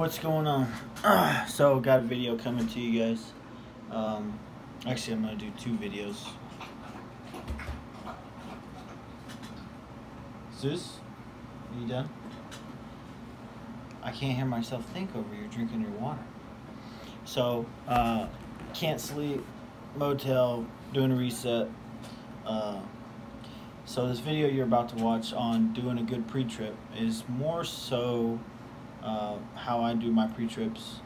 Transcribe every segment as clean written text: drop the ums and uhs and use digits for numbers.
What's going on? So got a video coming to you guys. Actually, I'm gonna do two videos. Zeus, are you done? I can't hear myself think over here drinking your water. So can't sleep, motel, doing a reset. So this video you're about to watch on doing a good pre-trip is more so how I do my pre-trips,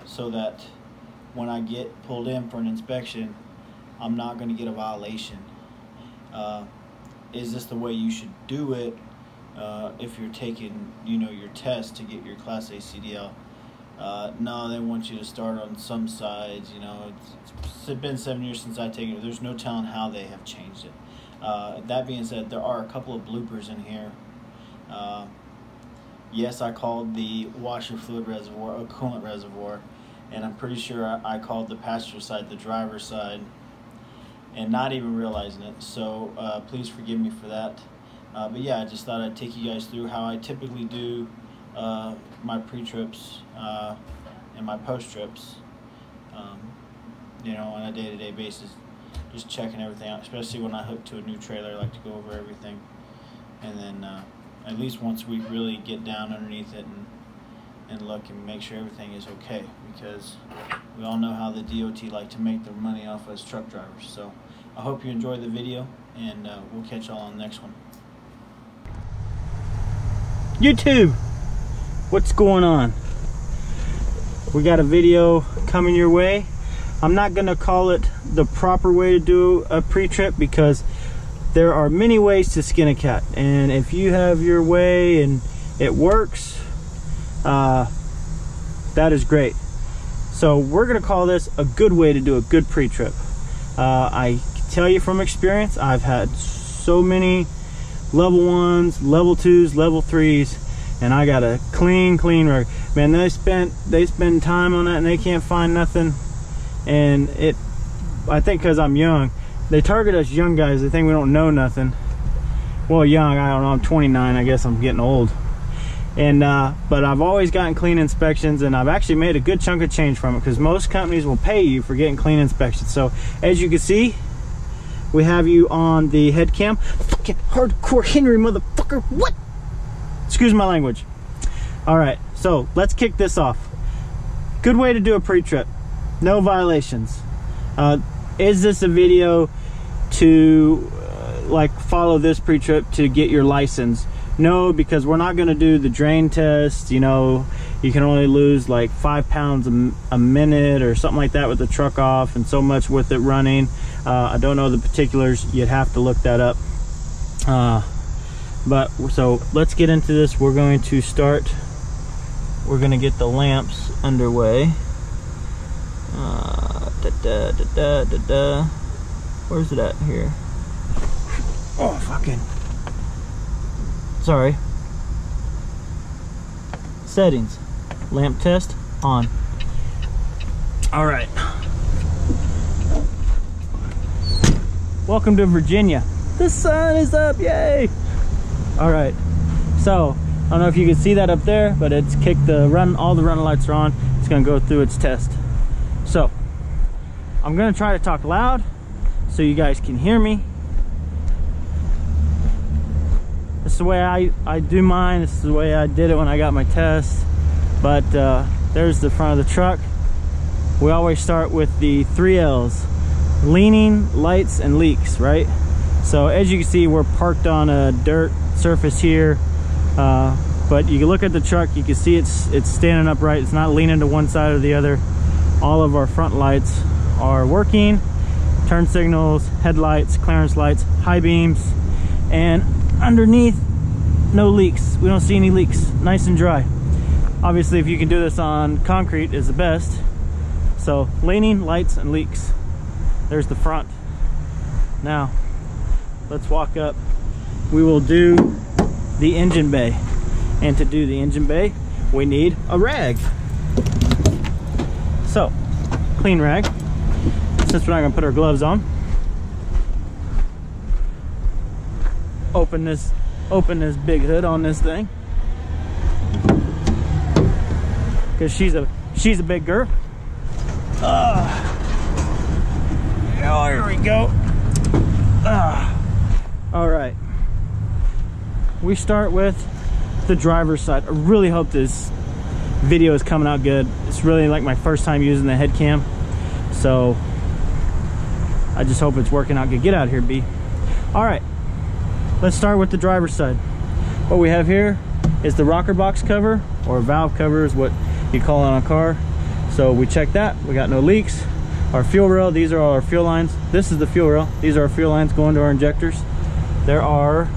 so that when I get pulled in for an inspection, I'm not going to get a violation. Is this the way you should do it if you're taking, your test to get your Class A CDL? No, they want you to start on some sides. It's been 7 years since I taken it. There's no telling how they have changed it. That being said, there are a couple of bloopers in here. Yes, I called the washer fluid reservoir a coolant reservoir, and I'm pretty sure I called the passenger side the driver's side, and not even realizing it. So please forgive me for that. But yeah, I just thought I'd take you guys through how I typically do my pre-trips and my post-trips, on a day-to-day basis. Just checking everything out, especially when I hook to a new trailer. I like to go over everything, and then at least once we really get down underneath it and look and make sure everything is okay, because we all know how the DOT like to make their money off us truck drivers. So I hope you enjoyed the video, and we'll catch y'all on the next one. YouTube, what's going on? We got a video coming your way. I'm not gonna call it the proper way to do a pre-trip, because there are many ways to skin a cat, and if you have your way and it works, that is great. So we're gonna call this a good way to do a good pre-trip. I tell you from experience, I've had so many level 1s, level 2s, level 3s, and I got a clean rig. Man, they spend time on that and they can't find nothing. And I think because I'm young, they target us young guys. They think we don't know nothing. Well, young, I don't know, I'm 29, I guess I'm getting old. And but I've always gotten clean inspections, and I've actually made a good chunk of change from it, because most companies will pay you for getting clean inspections. So as you can see, we have you on the head cam. Fucking hardcore Henry motherfucker, what? Excuse my language. All right, so let's kick this off. Good way to do a pre-trip. No violations. Is this a video to follow this pre-trip to get your license? No, because we're not going to do the drain test. You can only lose like 5 pounds a minute or something like that with the truck off, and so much with it running. I don't know the particulars. You'd have to look that up. But so let's get into this. We're going to start. We're going to get the lamps underway. Where's it at here? Oh, fucking. Sorry. Settings. Lamp test on. All right. Welcome to Virginia. The sun is up, yay! All right. So I don't know if you can see that up there, but it's kicked all the running lights are on. It's gonna go through its test. So I'm gonna try to talk loud so you guys can hear me. This is the way I do mine. This is the way I did it when I got my test. But there's the front of the truck. We always start with the 3 L's: leaning, lights, and leaks, right? So as you can see, we're parked on a dirt surface here, but you can look at the truck, you can see it's standing upright. It's not leaning to one side or the other. All of our front lights are working: turn signals, headlights, clearance lights, high beams, and underneath, no leaks. We don't see any leaks. Nice and dry. Obviously, if you can do this on concrete, is the best. So leaning, lights, and leaks. There's the front. Now let's walk up. We will do the engine bay, and to do the engine bay we need a rag. So, clean rag, since we're not gonna put our gloves on. Open this big hood on this thing. because she's a big girl. Oh, here we go. All right. We start with the driver's side. I really hope this video is coming out good. It's really like my first time using the head cam, so I just hope it's working out good. Get out of here, B. All right, let's start with the driver's side. What we have here is the rocker box cover, or valve cover is what you call it on a car. So we check that, we got no leaks. Our fuel rail, these are all our fuel lines. This is the fuel rail. These are our fuel lines going to our injectors. There are,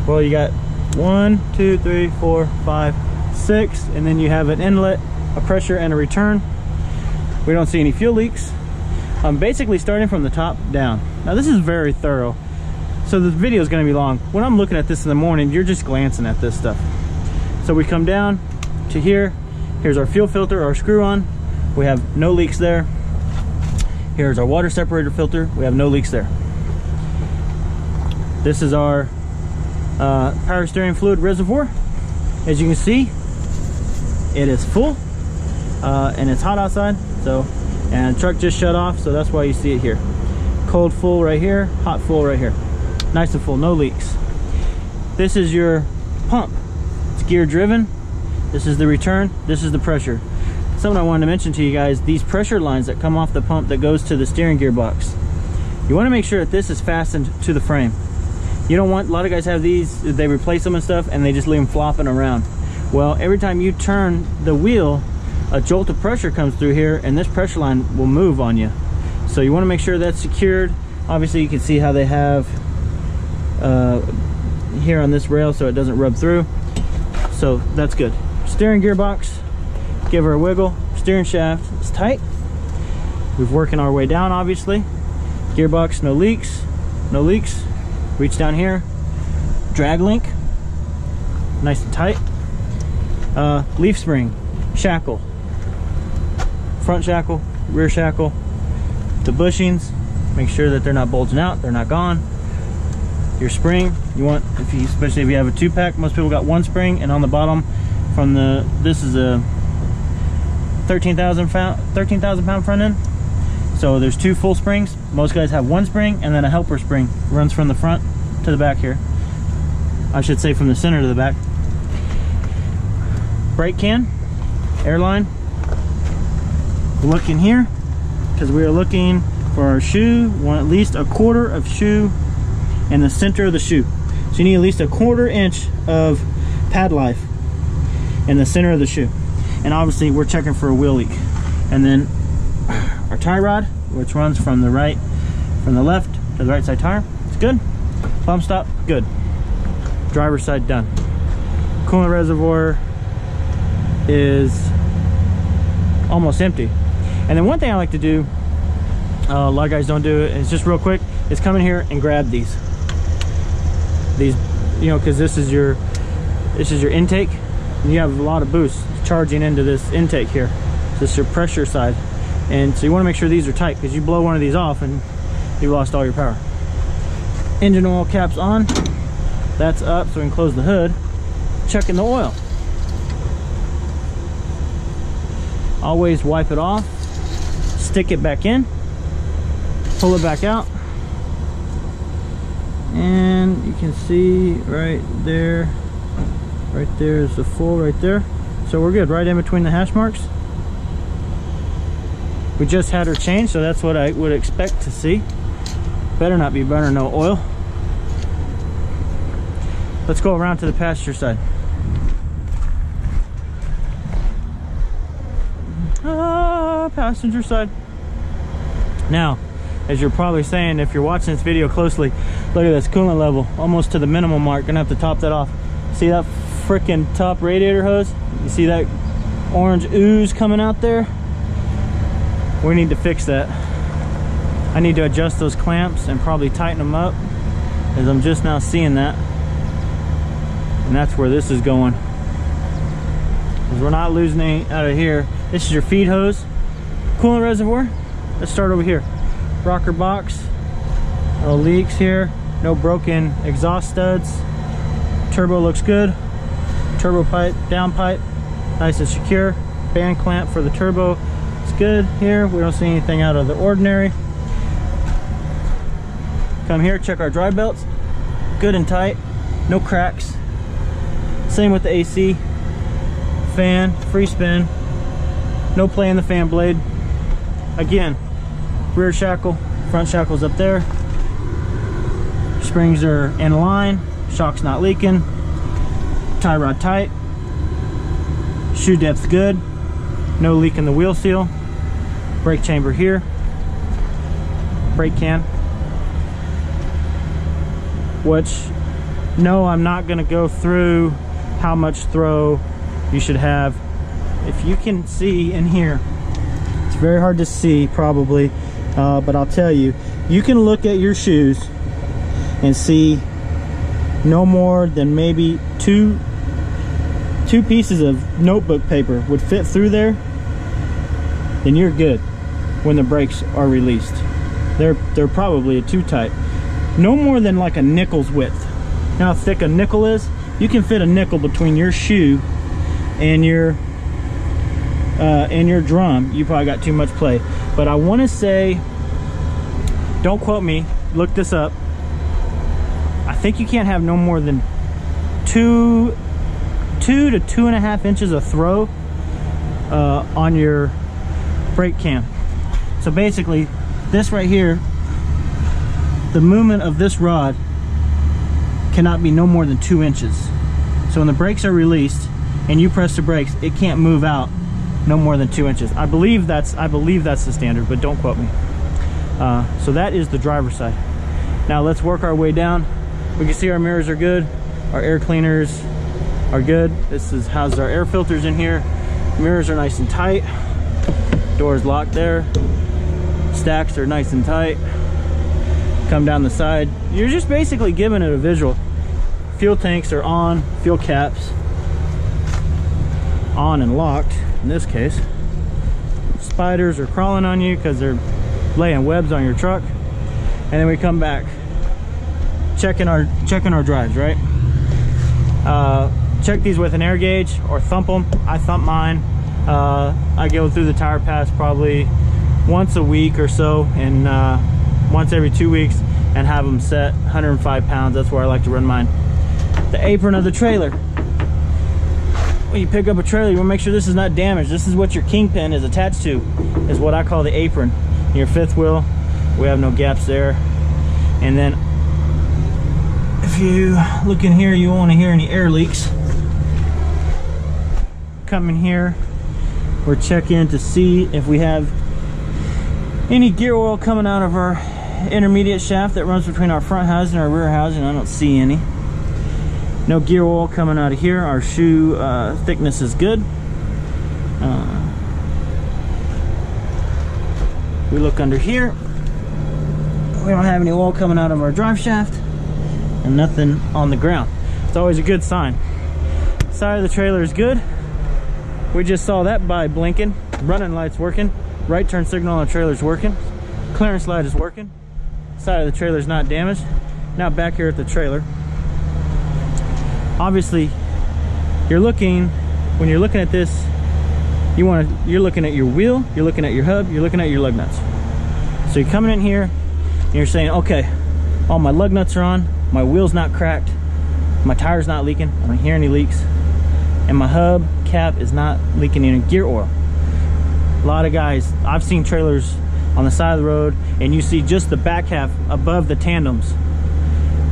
well, you got 1, 2, 3, 4, 5, 6, and then you have an inlet, a pressure, and a return. We don't see any fuel leaks. I'm basically starting from the top down. Now this is very thorough, so this video is going to be long. When I'm looking at this in the morning, you're just glancing at this stuff. So we come down to here. Here's our fuel filter, our screw on. We have no leaks there. Here's our water separator filter. We have no leaks there. This is our power steering fluid reservoir. As you can see, it is full and it's hot outside. So, and the truck just shut off, so that's why you see it here. Cold full right here, hot full right here. Nice and full, no leaks. This is your pump. It's gear driven. This is the return. This is the pressure. Something I wanted to mention to you guys, these pressure lines that come off the pump that goes to the steering gear box, you want to make sure that this is fastened to the frame. You don't want, a lot of guys have these, they replace them and stuff and they just leave them flopping around. Well, every time you turn the wheel, a jolt of pressure comes through here and this pressure line will move on you. So you want to make sure that's secured. Obviously you can see how they have here on this rail so it doesn't rub through. So that's good. Steering gear box, give her a wiggle. Steering shaft is tight. We're working our way down, obviously. Gearbox, no leaks, no leaks. Reach down here. Drag link, nice and tight. Leaf spring, shackle. Front shackle, rear shackle. The bushings, make sure that they're not bulging out, they're not gone. Your spring, you want, especially if you have a 2-pack, most people got 1 spring, and on the bottom from the, this is a 13,000 pound front end. So there's 2 full springs. Most guys have 1 spring and then a helper spring. Runs from the front to the back here. I should say from the center to the back. Brake can, airline. Look in here, because we are looking for our shoe. We want at least a 1/4 of shoe in the center of the shoe. So you need at least a 1/4 inch of pad life in the center of the shoe. And obviously we're checking for a wheel leak. And then our tie rod, which runs from the left to the right side tire, it's good. Bump stop, good. Driver's side done. Coolant reservoir is almost empty. And then one thing I like to do, a lot of guys don't do it, is just real quick, is come in here and grab these, you know, because this is your intake, and you have a lot of boost charging into this intake here. This is your pressure side, and so you want to make sure these are tight, because you blow one of these off and you lost all your power. Engine oil caps on, that's up, so we can close the hood. Checking the oil. Always wipe it off, stick it back in, pull it back out, and you can see right there is the full right there. So we're good, right in between the hash marks. We just had her changed, so that's what I would expect to see. Better not be burning no oil. Let's go around to the passenger side. Passenger side. Now, as you're probably saying, if you're watching this video closely, look at this coolant level, almost to the minimum mark. Gonna have to top that off. See that freaking top radiator hose? You see that orange ooze coming out there? We need to fix that. I need to adjust those clamps and probably tighten them up, as I'm just now seeing that. And that's where this is going, because we're not losing any out of here. This is your feed hose. Coolant reservoir. Let's start over here. Rocker box. No leaks here. No broken exhaust studs. Turbo looks good. Turbo pipe, down pipe. nice and secure. Band clamp for the turbo, it's good here. We don't see anything out of the ordinary. Come here, check our drive belts, good and tight, no cracks. Same with the AC, fan, free spin, no play in the fan blade. Again, rear shackle, front shackle's up there. Springs are in line, shock's not leaking, tie rod tight, shoe depth good, no leak in the wheel seal, brake chamber here, brake can. Which, no, I'm not going to go through how much throw you should have. If you can see in here, it's very hard to see probably, but I'll tell you, you can look at your shoes and see no more than maybe two pieces of notebook paper would fit through there, then you're good when the brakes are released. They're probably a 2 type. No more than like a nickel's width. Now how thick a nickel is, you can fit a nickel between your shoe and your drum. You probably got too much play. But I want to say, don't quote me, look this up. I think you can't have no more than 2 to 2.5 inches of throw on your brake cam. So basically, this right here, the movement of this rod cannot be no more than 2 inches. So when the brakes are released and you press the brakes, it can't move out no more than 2 inches. I believe that's the standard, but don't quote me. So that is the driver's side. Now let's work our way down. We can see our mirrors are good, our air cleaners are good. This is houses our air filters in here. Mirrors are nice and tight. Doors locked there. Stacks are nice and tight. Come down the side, you're just basically giving it a visual. Fuel tanks are on, fuel caps on and locked in this case. Spiders are crawling on you because they're laying webs on your truck. And then we come back, checking our drives, right? Check these with an air gauge or thump them. I thump mine. I go through the tire pass probably once a week or so, and once every 2 weeks, and have them set 105 pounds. That's where I like to run mine. The apron of the trailer. When you pick up a trailer, you want to make sure this is not damaged. This is what your kingpin is attached to, is what I call the apron. Your fifth wheel, we have no gaps there. And then if you look in here, you won't want to hear any air leaks. Come in here, we're checking to see if we have any gear oil coming out of our intermediate shaft that runs between our front housing and our rear housing. I don't see any. No gear oil coming out of here. Our shoe thickness is good. We look under here. We don't have any oil coming out of our drive shaft, and nothing on the ground. It's always a good sign. Side of the trailer is good. We just saw that by blinking. Running lights working. Right turn signal on the trailer is working. Clearance light is working. Side of the trailer is not damaged. Now back here at the trailer. Obviously, when you're looking at this, you're looking at your wheel, you're looking at your hub, you're looking at your lug nuts. So you're coming in here and you're saying, okay, all my lug nuts are on, my wheel's not cracked, my tire's not leaking, I don't hear any leaks, and my hub cap is not leaking any gear oil. A lot of guys, I've seen trailers on the side of the road and you see just the back half above the tandems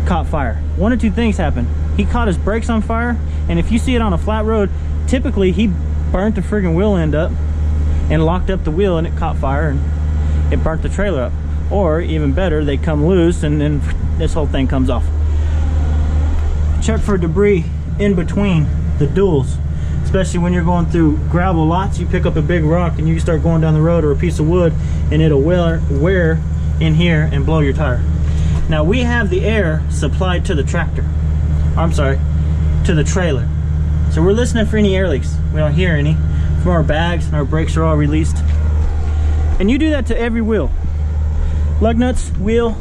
caught fire. One of two things happened. He caught his brakes on fire, and if you see it on a flat road, typically he burnt the friggin' wheel end up and locked up the wheel and it caught fire and it burnt the trailer up. Or even better, they come loose and then this whole thing comes off. Check for debris in between the duals, especially when you're going through gravel lots. You pick up a big rock and you start going down the road, or a piece of wood, and it'll wear in here and blow your tire. Now we have the air supplied to the tractor. I'm sorry, to the trailer. So we're listening for any air leaks. We don't hear any from our bags, and our brakes are all released. And you do that to every wheel. Lug nuts, wheel,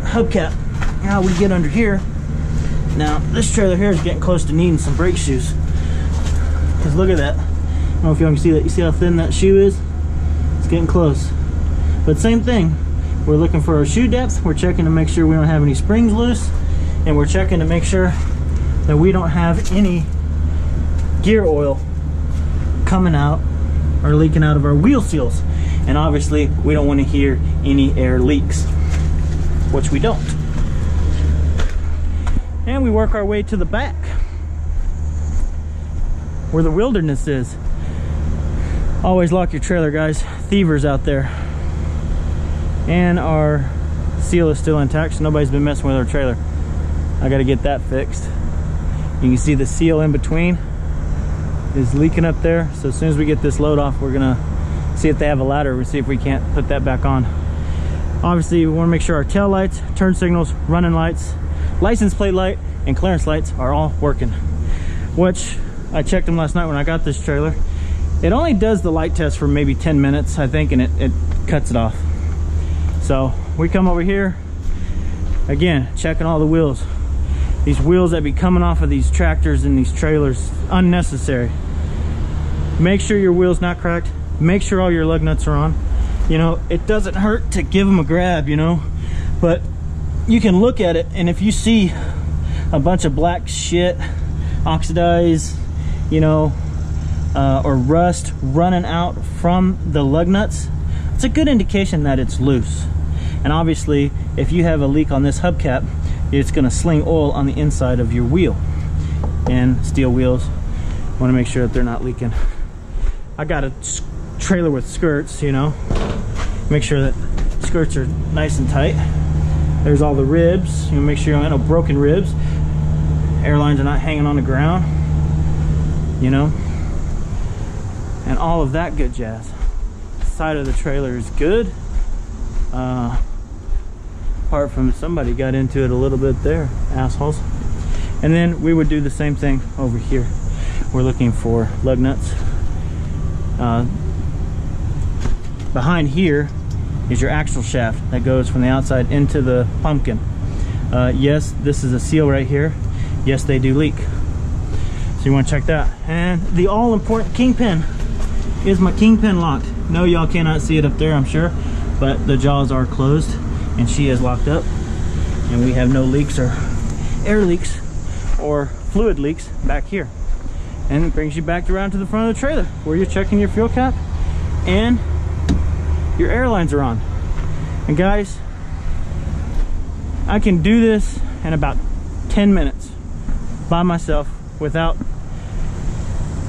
hubcap. Now we get under here. Now this trailer here is getting close to needing some brake shoes. because look at that. I don't know if y'all can see that. You see how thin that shoe is? It's getting close. But same thing. We're looking for our shoe depth. We're checking to make sure we don't have any springs loose. And we're checking to make sure that we don't have any gear oil coming out or leaking out of our wheel seals. And obviously we don't want to hear any air leaks, which we don't. And we work our way to the back where the wilderness is. Always lock your trailer, guys. Thievers out there. And our seal is still intact, so nobody's been messing with our trailer. I got to get that fixed. You can see the seal in between is leaking up there. So as soon as we get this load off, we're gonna see if they have a ladder. We'll see if we can't put that back on. Obviously, we want to make sure our tail lights, turn signals, running lights, license plate light, and clearance lights are all working. Which I checked them last night when I got this trailer. It only does the light test for maybe 10 minutes, I think, and it cuts it off. So we come over here again, checking all the wheels. These wheels that be coming off of these tractors and these trailers, unnecessary. Make sure your wheel's not cracked. Make sure all your lug nuts are on. You know, it doesn't hurt to give them a grab, you know, but you can look at it, and if you see a bunch of black shit, oxidized, you know, or rust running out from the lug nuts, it's a good indication that it's loose. And obviously, if you have a leak on this hubcap, it's going to sling oil on the inside of your wheel. And steel wheels, want to make sure that they're not leaking. I got a trailer with skirts, you know, make sure that skirts are nice and tight. There's all the ribs, you know, make sure you don't have no broken ribs. Airlines are not hanging on the ground, you know, and all of that good jazz. The side of the trailer is good. Apart from somebody got into it a little bit there, assholes. And then we would do the same thing over here. We're looking for lug nuts. Behind here is your axle shaft that goes from the outside into the pumpkin. Yes, this is a seal right here. Yes, they do leak. So you want to check that. And the all-important kingpin is my kingpin locked. No, y'all cannot see it up there, I'm sure, but the jaws are closed and she is locked up, and we have no leaks or air leaks or fluid leaks back here. And it brings you back around to the front of the trailer where you're checking your fuel cap and your airlines are on. And guys, I can do this in about 10 minutes by myself without,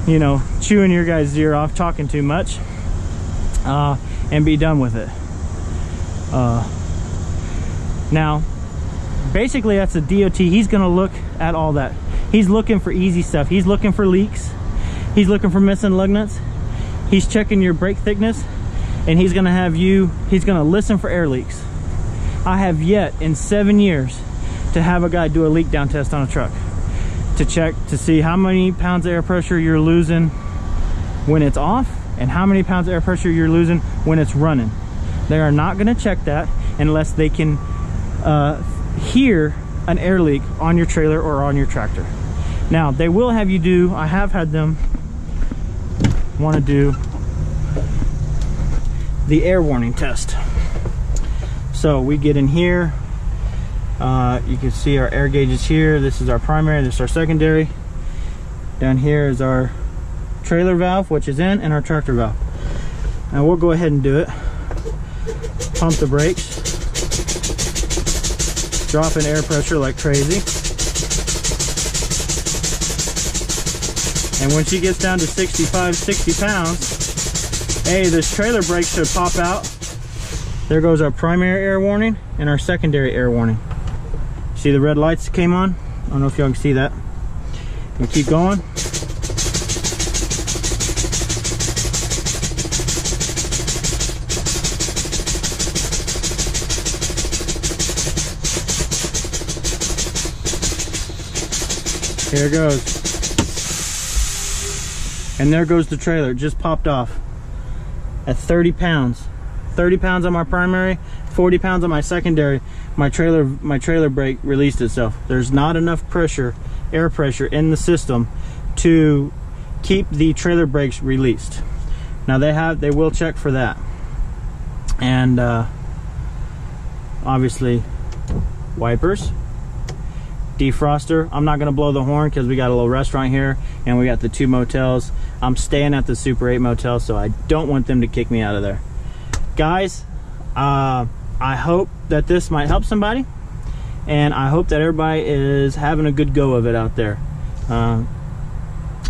you know, chewing your guys' ear off, talking too much, and be done with it. Now, basically that's a DOT. He's gonna look at all that. He's looking for easy stuff. He's looking for leaks. He's looking for missing lug nuts. He's checking your brake thickness, and he's gonna listen for air leaks. I have yet in 7 years to have a guy do a leak down test on a truck to check to see how many pounds of air pressure you're losing when it's off and how many pounds of air pressure you're losing when it's running. They are not gonna check that unless they can hear an air leak on your trailer or on your tractor. Now, they will have you do, I have had them want to do the air warning test. So we get in here, you can see our air gauges here. This is our primary, this is our secondary. Down here is our trailer valve, which is in, and our tractor valve. Now we'll go ahead and do it. Pump the brakes. Dropping air pressure like crazy. And when she gets down to 65, 60 pounds, hey, this trailer brake should pop out. There goes our primary air warning and our secondary air warning. See the red lights came on? I don't know if y'all can see that. We keep going. Here it goes. And there goes the trailer. It just popped off at 30 pounds. 30 pounds on my primary, 40 pounds on my secondary. My trailer brake released itself. There's not enough pressure, air pressure in the system to keep the trailer brakes released. Now they will check for that. And obviously wipers, defroster. I'm not gonna blow the horn because we got a little restaurant here and we got the 2 motels. I'm staying at the Super 8 motel, so I don't want them to kick me out of there. Guys, I hope that this might help somebody, and I hope that everybody is having a good go of it out there.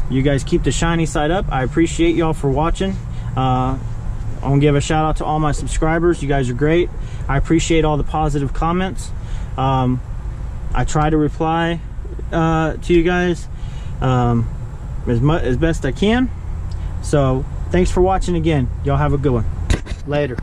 You guys keep the shiny side up. I appreciate y'all for watching. I want to give a shout out to all my subscribers. You guys are great. I appreciate all the positive comments. I try to reply to you guys as best I can. So thanks for watching again. Y'all have a good one. Later.